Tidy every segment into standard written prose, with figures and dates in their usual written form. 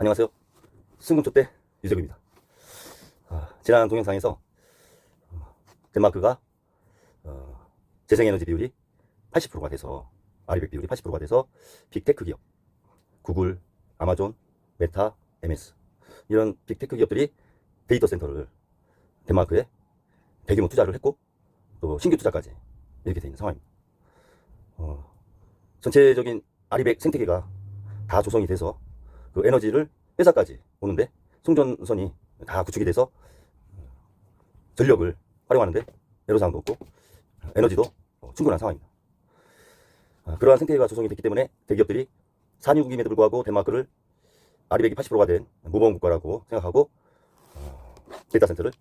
안녕하세요. 승금초대 유재규입니다. 지난 동영상에서 덴마크가 재생에너지 비율이 80%가 돼서 아리백 비율이 80%가 돼서 빅테크 기업 구글, 아마존, 메타, MS 이런 빅테크 기업들이 데이터 센터를 덴마크에 대규모 투자를 했고 또 신규 투자까지 이렇게 되어 있는 상황입니다. 전체적인 아리백 생태계가 다 조성이 돼서 그 에너지를 회사까지 오는데 송전선이 다 구축이 돼서 전력을 활용하는데 애로사항도 없고 에너지도 충분한 상황입니다. 그러한 생태계가 조성이 됐기 때문에 대기업들이 산유국임에도 불구하고 덴마크를 아리백이 80%가 된 모범 국가라고 생각하고 데이터 센터를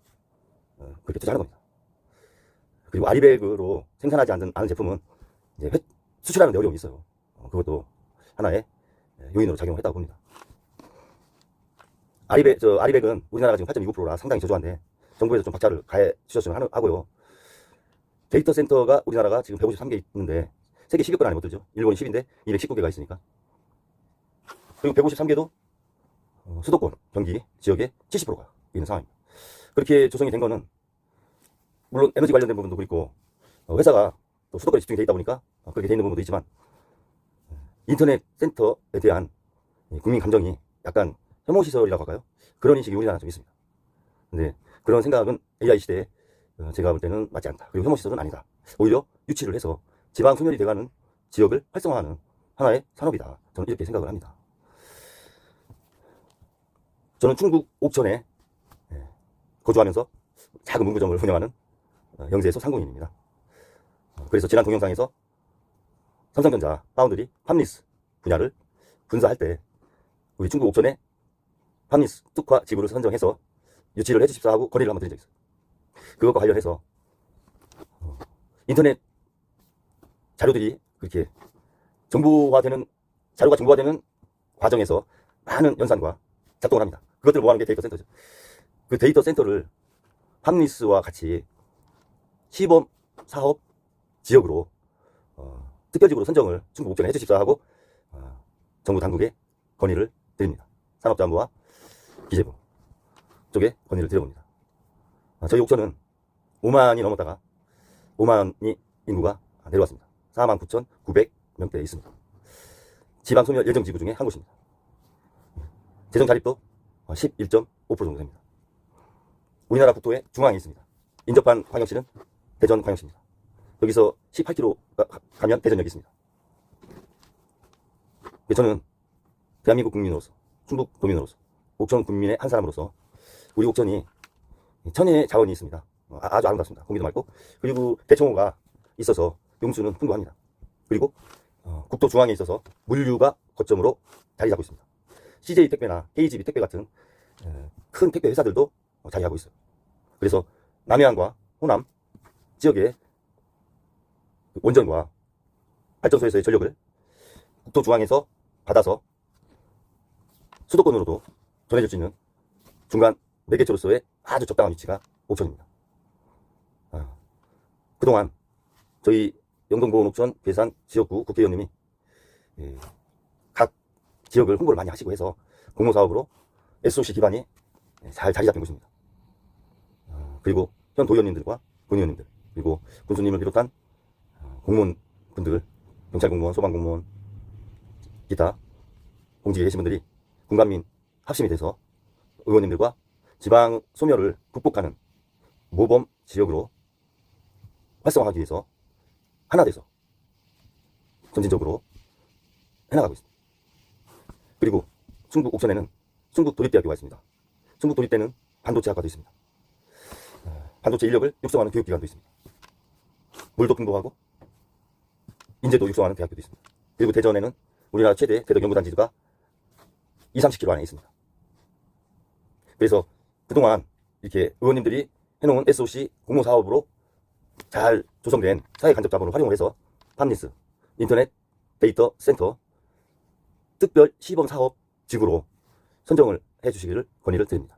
그렇게 투자하는 겁니다. 그리고 아리백으로 생산하지 않은 제품은 이제 수출하는 데 어려움이 있어요. 그것도 하나의 요인으로 작용했다고 봅니다. 아리백은 우리나라가 지금 8.29%라 상당히 저조한데 정부에서 좀 박차를 가해 주셨으면 하고요. 데이터 센터가 우리나라가 지금 153개 있는데 세계 10위권 안에 못 들죠. 일본이 10인데 219개가 있으니까. 그리고 153개도 수도권, 경기 지역에 70%가 있는 상황입니다. 그렇게 조성이 된 거는 물론 에너지 관련된 부분도 그렇고 회사가 또 수도권에 집중이 돼 있다 보니까 그렇게 돼 있는 부분도 있지만 인터넷 센터에 대한 국민 감정이 약간 혐오시설이라고 할까요? 그런 인식이 우리나라에 좀 있습니다. 근데 그런 생각은 AI 시대에 제가 볼 때는 맞지 않다. 그리고 혐오시설은 아니다. 오히려 유치를 해서 지방 소멸이 돼가는 지역을 활성화하는 하나의 산업이다. 저는 이렇게 생각을 합니다. 저는 충북 옥천에 거주하면서 작은 문구점을 운영하는 영세의 소상공인입니다. 그래서 지난 동영상에서 삼성전자 파운드리 팜리스 분야를 분사할 때 우리 충북 옥천에 팜리스 특화 지구를 선정해서 유치를 해주십사 하고 건의를 한번 드린 적이 있어요. 그것과 관련해서 인터넷 자료들이 그렇게 자료가 정보화되는 과정에서 많은 연산과 작동을 합니다. 그것들을 모아하는 게 데이터 센터죠. 그 데이터 센터를 팜리스와 같이 시범 사업 지역으로 특별지구로 선정을 충북 옥천에 해주십사 하고 정부 당국에 건의를 드립니다. 산업자원부와 기재부 쪽에 건의를 드려봅니다. 저희 옥천은 5만이 넘었다가 5만이 인구가 내려왔습니다. 49,900명대에 있습니다. 지방 소멸 예정 지구 중에 한 곳입니다. 재정 자립도 11.5% 정도 됩니다. 우리나라 국토의 중앙에 있습니다. 인접한 광역시는 대전 광역시입니다. 여기서 18km 가면 대전역이 있습니다. 저는 대한민국 국민으로서, 충북 도민으로서, 옥천 국민의 한 사람으로서 우리 옥천이 천혜의 자원이 있습니다. 아주 아름답습니다. 공기도 맑고, 그리고 대청호가 있어서 용수는 풍부합니다. 그리고 국토 중앙에 있어서 물류가 거점으로 자리 잡고 있습니다. CJ 택배나 KGB 택배 같은 큰 택배 회사들도 자리하고 있어요. 그래서 남해안과 호남 지역의 원전과 발전소에서의 전력을 국토 중앙에서 받아서 수도권으로도 전해줄 수 있는 중간 매개체로서의 아주 적당한 위치가 옥천입니다. 그동안 저희 영동보은 옥천 괴산 지역구 국회의원님이 각 지역을 홍보를 많이 하시고 해서 공모사업으로 SOC 기반이 잘 자리 잡힌 곳입니다. 그리고 현 도의원님들과 군의원님들 그리고 군수님을 비롯한 공무원분들, 경찰 공무원, 소방 공무원, 기타 공직에 계신 분들이 군관민 합심이 돼서 의원님들과 지방 소멸을 극복하는 모범 지역으로 활성화하기 위해서 하나 돼서 점진적으로 해나가고 있습니다. 그리고 충북 옥천에는 충북도립대학교가 있습니다. 충북도립대는 반도체학과도 있습니다. 반도체 인력을 육성하는 교육기관도 있습니다. 물도 풍부하고 인재도 육성하는 대학교도 있습니다. 그리고 대전에는 우리나라 최대 대덕 연구단지가 20-30km 안에 있습니다. 그래서 그동안 이렇게 의원님들이 해놓은 SOC 공모사업으로 잘 조성된 사회 간접 자본을 활용을 해서 팜리스 인터넷 데이터 센터 특별 시범 사업 지구로 선정을 해주시기를 건의를 드립니다.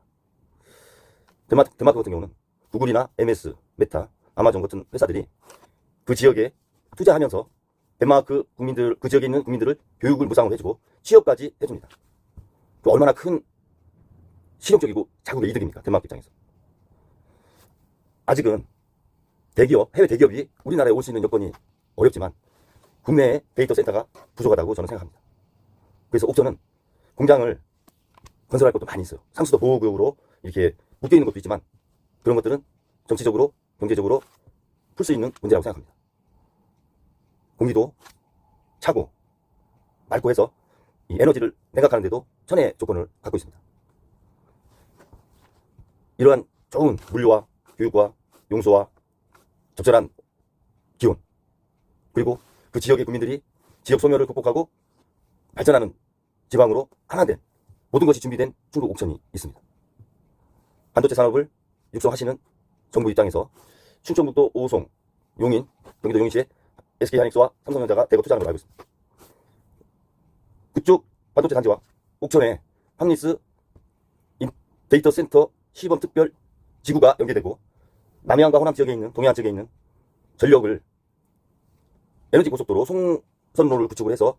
덴마크 같은 경우는 구글이나 MS, 메타, 아마존 같은 회사들이 그 지역에 투자하면서 덴마크 국민들, 그 지역에 있는 국민들을 교육을 무상으로 해주고 취업까지 해줍니다. 그 얼마나 큰 실용적이고 자국의 이득입니까? 덴마크 입장에서. 아직은 대기업, 해외 대기업이 우리나라에 올 수 있는 여건이 어렵지만 국내에 데이터 센터가 부족하다고 저는 생각합니다. 그래서 옥천은 공장을 건설할 것도 많이 있어요. 상수도 보호구역으로 이렇게 묶여 있는 것도 있지만 그런 것들은 정치적으로, 경제적으로 풀 수 있는 문제라고 생각합니다. 공기도 차고 맑고 해서 이 에너지를 냉각하는데도 천혜의 조건을 갖고 있습니다. 이러한 좋은 물류와 교육과 용소와 적절한 기온, 그리고 그 지역의 국민들이 지역 소멸을 극복하고 발전하는 지방으로 하나된 모든 것이 준비된 중국 옥천이 있습니다. 반도체 산업을 육성하시는 정부 입장에서 충청북도 오송, 용인, 경기도 용인시에 SK하이닉스와 삼성전자가 대거 투자하는 걸로 알고 있습니다. 그쪽 반도체 단지와 옥천에 팜리스 데이터 센터 시범 특별 지구가 연계되고 남해안과 호남 지역에 있는 동해안 지역에 있는 전력을 에너지 고속도로 송선로를 구축을 해서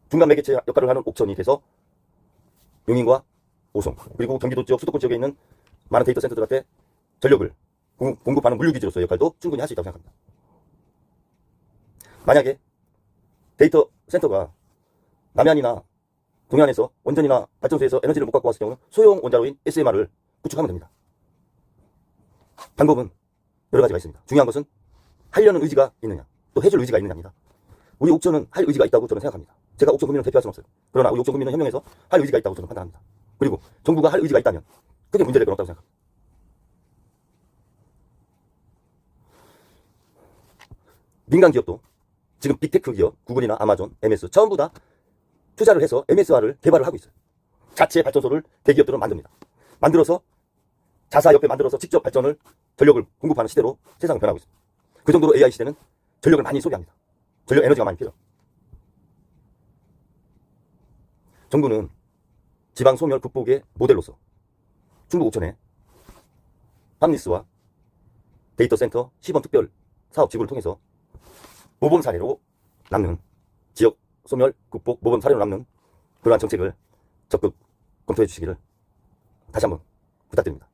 중간 매개체 역할을 하는 옥천이 돼서 용인과 오송 그리고 경기도 지역 수도권 지역에 있는 많은 데이터 센터들한테 전력을 공급하는 물류기지로서의 역할도 충분히 할 수 있다고 생각합니다. 만약에 데이터 센터가 남해안이나 동해안에서 원전이나 발전소에서 에너지를 못 갖고 왔을 경우는 소형 원자로인 SMR을 구축하면 됩니다. 방법은 여러 가지가 있습니다. 중요한 것은 하려는 의지가 있느냐, 또 해줄 의지가 있느냐입니다. 우리 옥천은 할 의지가 있다고 저는 생각합니다. 제가 옥천 구민을 대표할 수는 없어요. 그러나 우리 옥천 구민은 현명해서 할 의지가 있다고 저는 판단합니다. 그리고 정부가 할 의지가 있다면 크게 문제될 건 없다고 생각합니다. 민간 기업도 지금 빅테크 기업, 구글이나 아마존, MS 전부 다 투자를 해서 MSR을 개발을 하고 있어요. 자체 발전소를 대기업들은 만듭니다. 만들어서 자사 옆에 만들어서 직접 발전을 전력을 공급하는 시대로 세상은 변하고 있습니다. 그 정도로 AI 시대는 전력을 많이 소비합니다. 전력 에너지가 많이 필요해요. 정부는 지방 소멸 극복의 모델로서 충북 옥천에 팜리스와 데이터 센터 시범 특별 사업 지구를 통해서 모범 사례로 남는 지역 소멸 극복 모범 사례로 남는 그러한 정책을 적극 검토해 주시기를 다시 한번 부탁드립니다.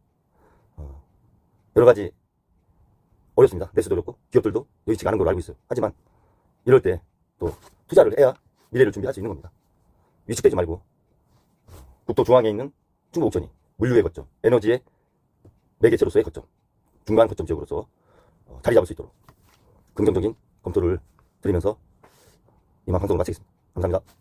여러 가지 어렵습니다. 내수도 어렵고 기업들도 여의치가 않은 걸로 알고 있어요. 하지만 이럴 때 또 투자를 해야 미래를 준비할 수 있는 겁니다. 위축되지 말고 국도 중앙에 있는 충북 옥천이 물류의 거점, 에너지의 매개체로서의 거점, 중간 거점 지역으로서 자리 잡을 수 있도록 긍정적인 검토를 드리면서 이만 방송을 마치겠습니다. 감사합니다.